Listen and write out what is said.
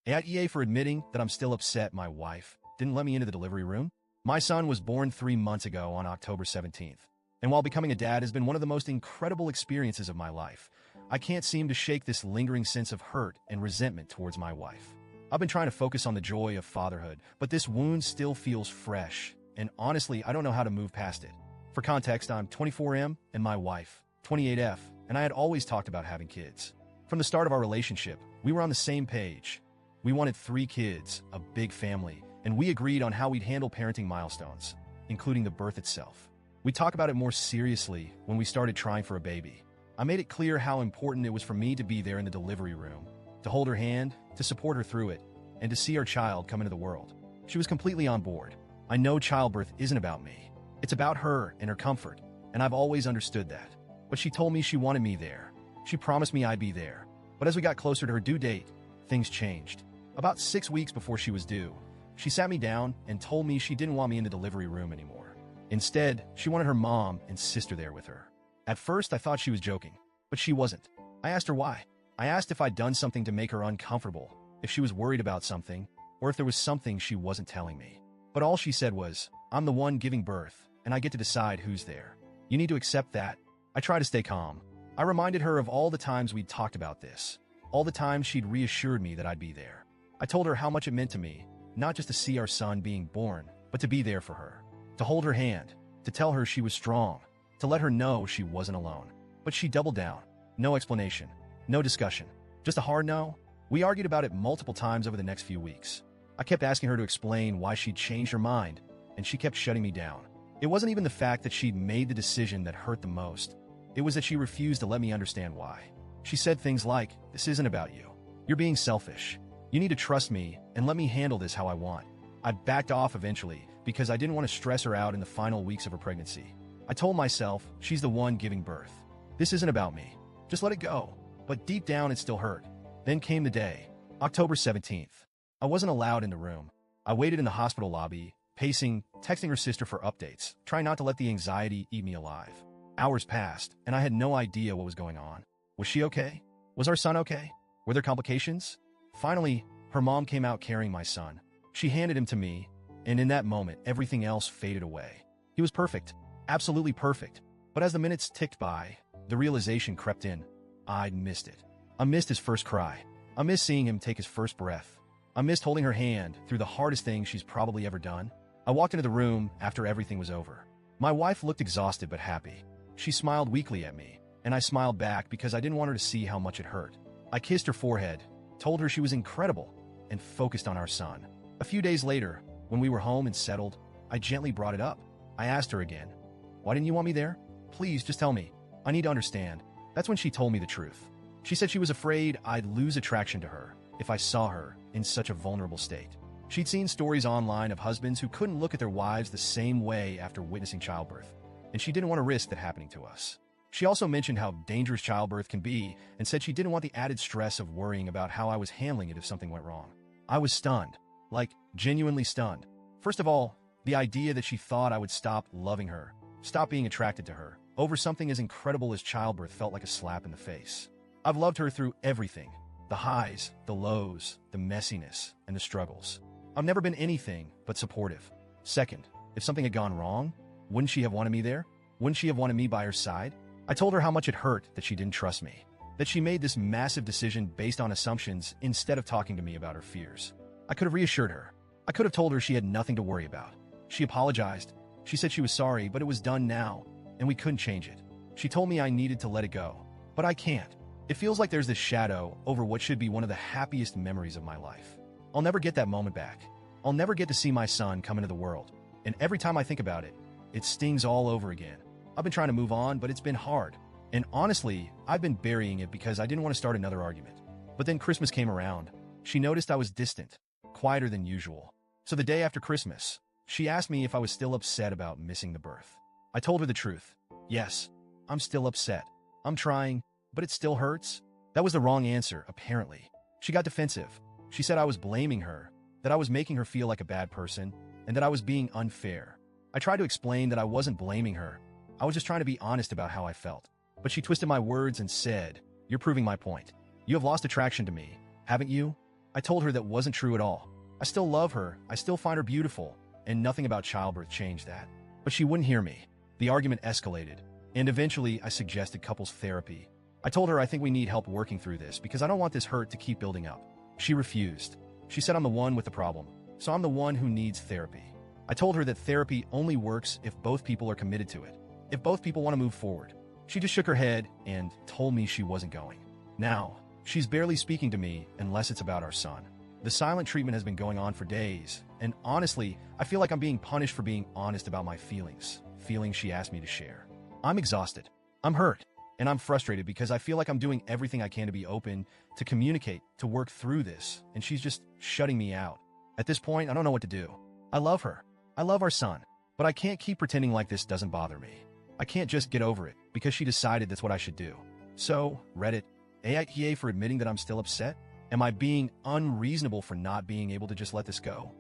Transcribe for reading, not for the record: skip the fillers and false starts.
AITA for admitting that I'm still upset my wife didn't let me into the delivery room. My son was born 3 months ago on October 17th. And while becoming a dad has been one of the most incredible experiences of my life, I can't seem to shake this lingering sense of hurt and resentment towards my wife. I've been trying to focus on the joy of fatherhood, but this wound still feels fresh, and honestly, I don't know how to move past it. For context, I'm 24M and my wife, 28F, and I had always talked about having kids. From the start of our relationship, we were on the same page. We wanted 3 kids, a big family, and we agreed on how we'd handle parenting milestones, including the birth itself. We talked about it more seriously when we started trying for a baby. I made it clear how important it was for me to be there in the delivery room, to hold her hand, to support her through it, and to see our child come into the world. She was completely on board. I know childbirth isn't about me. It's about her and her comfort, and I've always understood that. But she told me she wanted me there. She promised me I'd be there. But as we got closer to her due date, things changed. About 6 weeks before she was due, she sat me down and told me she didn't want me in the delivery room anymore. Instead, she wanted her mom and sister there with her. At first, I thought she was joking, but she wasn't. I asked her why. I asked if I'd done something to make her uncomfortable, if she was worried about something, or if there was something she wasn't telling me. But all she said was, "I'm the one giving birth, and I get to decide who's there. You need to accept that." I tried to stay calm. I reminded her of all the times we'd talked about this, all the times she'd reassured me that I'd be there. I told her how much it meant to me, not just to see our son being born, but to be there for her, to hold her hand, to tell her she was strong, to let her know she wasn't alone. But she doubled down. No explanation, no discussion, just a hard no. We argued about it multiple times over the next few weeks. I kept asking her to explain why she'd changed her mind, and she kept shutting me down. It wasn't even the fact that she'd made the decision that hurt the most. It was that she refused to let me understand why. She said things like, "This isn't about you. You're being selfish. You need to trust me and let me handle this how I want." I backed off eventually because I didn't want to stress her out in the final weeks of her pregnancy. I told myself, she's the one giving birth. This isn't about me. Just let it go. But deep down, it still hurt. Then came the day, October 17th. I wasn't allowed in the room. I waited in the hospital lobby, pacing, texting her sister for updates, trying not to let the anxiety eat me alive. Hours passed, and I had no idea what was going on. Was she okay? Was our son okay? Were there complications? Finally, her mom came out carrying my son. She handed him to me, and in that moment, everything else faded away. He was perfect, absolutely perfect. But as the minutes ticked by, the realization crept in. I'd missed it. I missed his first cry. I missed seeing him take his first breath. I missed holding her hand through the hardest thing she's probably ever done. I walked into the room after everything was over. My wife looked exhausted but happy. She smiled weakly at me, and I smiled back because I didn't want her to see how much it hurt. I kissed her forehead, told her she was incredible, and focused on our son. A few days later, when we were home and settled, I gently brought it up. I asked her again, "Why didn't you want me there? Please, just tell me. I need to understand." That's when she told me the truth. She said she was afraid I'd lose attraction to her if I saw her in such a vulnerable state. She'd seen stories online of husbands who couldn't look at their wives the same way after witnessing childbirth, and she didn't want to risk that happening to us. She also mentioned how dangerous childbirth can be and said she didn't want the added stress of worrying about how I was handling it if something went wrong. I was stunned, like genuinely stunned. First of all, the idea that she thought I would stop loving her, stop being attracted to her, over something as incredible as childbirth felt like a slap in the face. I've loved her through everything, the highs, the lows, the messiness, and the struggles. I've never been anything but supportive. Second, if something had gone wrong, wouldn't she have wanted me there? Wouldn't she have wanted me by her side? I told her how much it hurt that she didn't trust me, that she made this massive decision based on assumptions instead of talking to me about her fears. I could have reassured her. I could have told her she had nothing to worry about. She apologized. She said she was sorry, but it was done now, and we couldn't change it. She told me I needed to let it go, but I can't. It feels like there's this shadow over what should be one of the happiest memories of my life. I'll never get that moment back. I'll never get to see my son come into the world, and every time I think about it, it stings all over again. I've been trying to move on, but it's been hard. And honestly, I've been burying it because I didn't want to start another argument. But then Christmas came around. She noticed I was distant, quieter than usual. So the day after Christmas, she asked me if I was still upset about missing the birth. I told her the truth. Yes, I'm still upset. I'm trying, but it still hurts. That was the wrong answer, apparently. She got defensive. She said I was blaming her, that I was making her feel like a bad person, and that I was being unfair. I tried to explain that I wasn't blaming her. I was just trying to be honest about how I felt. But she twisted my words and said, "You're proving my point. You have lost attraction to me, haven't you?" I told her that wasn't true at all. I still love her, I still find her beautiful, and nothing about childbirth changed that. But she wouldn't hear me. The argument escalated, and eventually I suggested couples therapy. I told her I think we need help working through this because I don't want this hurt to keep building up. She refused. She said I'm the one with the problem, so I'm the one who needs therapy. I told her that therapy only works if both people are committed to it, if both people want to move forward. She just shook her head and told me she wasn't going. Now, she's barely speaking to me unless it's about our son. The silent treatment has been going on for days, and honestly, I feel like I'm being punished for being honest about my feelings she asked me to share. I'm exhausted. I'm hurt. And I'm frustrated because I feel like I'm doing everything I can to be open, to communicate, to work through this, and she's just shutting me out. At this point, I don't know what to do. I love her. I love our son. But I can't keep pretending like this doesn't bother me. I can't just get over it because she decided that's what I should do. So, Reddit, AITA for admitting that I'm still upset? Am I being unreasonable for not being able to just let this go?